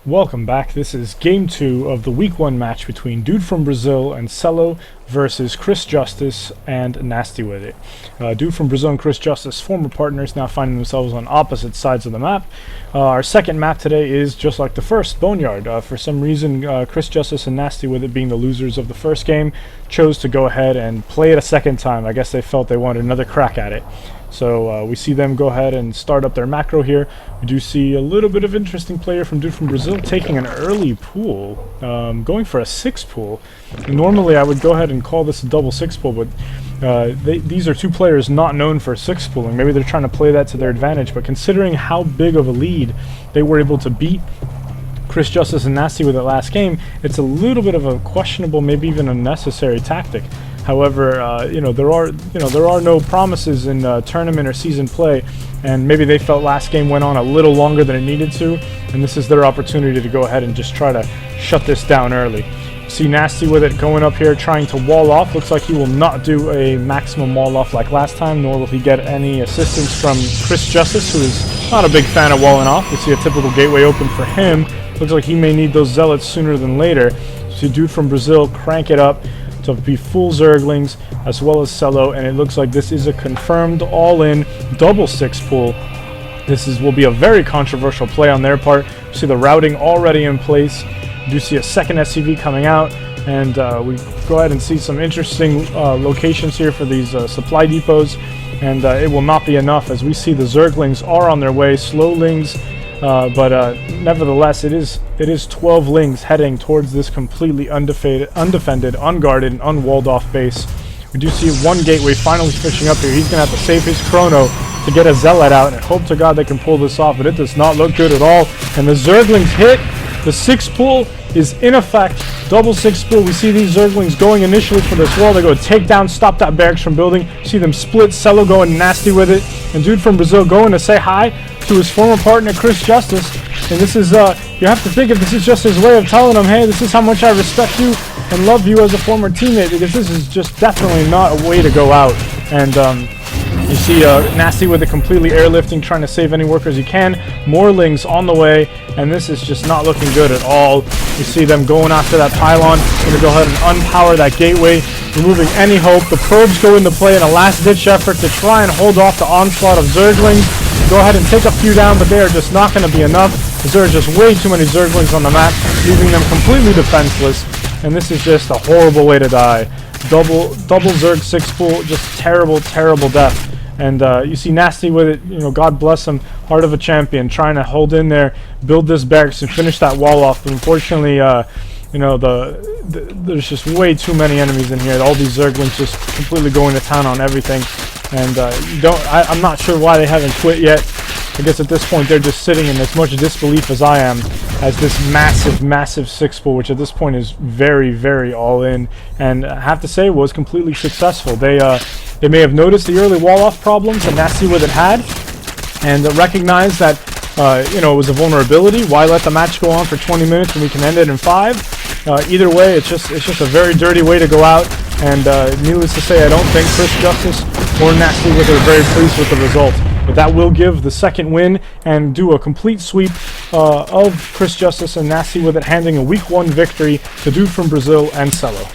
Welcome back. This is game 2 of the week 1 match between Dude from Brazil and Celo versus Krysjustice and NastyWitIt. Dude from Brazil and Krysjustice, former partners, now finding themselves on opposite sides of the map. Our second map today is just like the first, Boneyard. For some reason, Krysjustice and NastyWitIt, being the losers of the first game, chose to go ahead and play it a second time. I guess they felt they wanted another crack at it. So we see them go ahead and start up their macro here. We do see a little bit of interesting player from Dude from Brazil taking an early pool, going for a 6 pool. Normally I would go ahead and call this a double 6 pool, but these are two players not known for 6 pooling. Maybe they're trying to play that to their advantage, but considering how big of a lead they were able to beat Krysjustice and NastyWitIt last game, it's a little bit of a questionable, maybe even a necessary tactic. However, there are no promises in tournament or season play, and maybe they felt last game went on a little longer than it needed to, and this is their opportunity to go ahead and just try to shut this down early. See NastyWitIt going up here trying to wall off. Looks like he will not do a maximum wall off like last time, nor will he get any assistance from Krysjustice, who is not a big fan of walling off. We see a typical gateway open for him. Looks like he may need those zealots sooner than later. See Dude from Brazil crank it up to be full Zerglings as well as Celo, and it looks like this is a confirmed all-in double 6 pool. This will be a very controversial play on their part. You see the routing already in place. You do see a second SCV coming out, and we go ahead and see some interesting locations here for these supply depots, and it will not be enough as we see the Zerglings are on their way, slowlings. But nevertheless, it is 12 lings heading towards this completely undefended, unguarded, and unwalled off base. We do see one gateway finally fishing up here. He's going to have to save his chrono to get a zealot out, and hope to God they can pull this off, but it does not look good at all. And the Zerglings hit. The 6 pool is in effect. Double 6 pool. We see these Zerglings going initially for this wall. They go take down, stop that barracks from building. See them split. Celo going NastyWitIt, and Dude from Brazil going to say hi to his former partner Krysjustice. And this is you have to think if this is just his way of telling him, hey, this is how much I respect you and love you as a former teammate, because this is just definitely not a way to go out. And you see NastyWitIt completely airlifting, trying to save any workers he can. More lings on the way, and this is just not looking good at all. You see them going after that pylon. Going to go ahead and unpower that gateway, removing any hope. The probes go into play in a last-ditch effort to try and hold off the onslaught of Zerglings. Go ahead and take a few down, but they are just not going to be enough, because there are just way too many Zerglings on the map, leaving them completely defenseless. And this is just a horrible way to die. Double Zerg 6 pool, just terrible, terrible death. And you see NastyWitIt, God bless him, heart of a champion, trying to hold in there, build this barracks and finish that wall off. But unfortunately, there's just way too many enemies in here. All these Zerglings just completely going to town on everything. And I'm not sure why they haven't quit yet. I guess at this point they're just sitting in as much disbelief as I am, as this massive 6 pool, which at this point is very, very all in, and I have to say was completely successful. They may have noticed the early wall-off problems that NastyWitIt had, and recognized that it was a vulnerability. Why let the match go on for 20 minutes when we can end it in 5? Either way, it's just a very dirty way to go out, and needless to say, I don't think Krysjustice or NastyWitIt are very pleased with the result. But that will give the second win and do a complete sweep of Krysjustice and NastyWitIt, handing a week 1 victory to Dude from Brazil and Celo.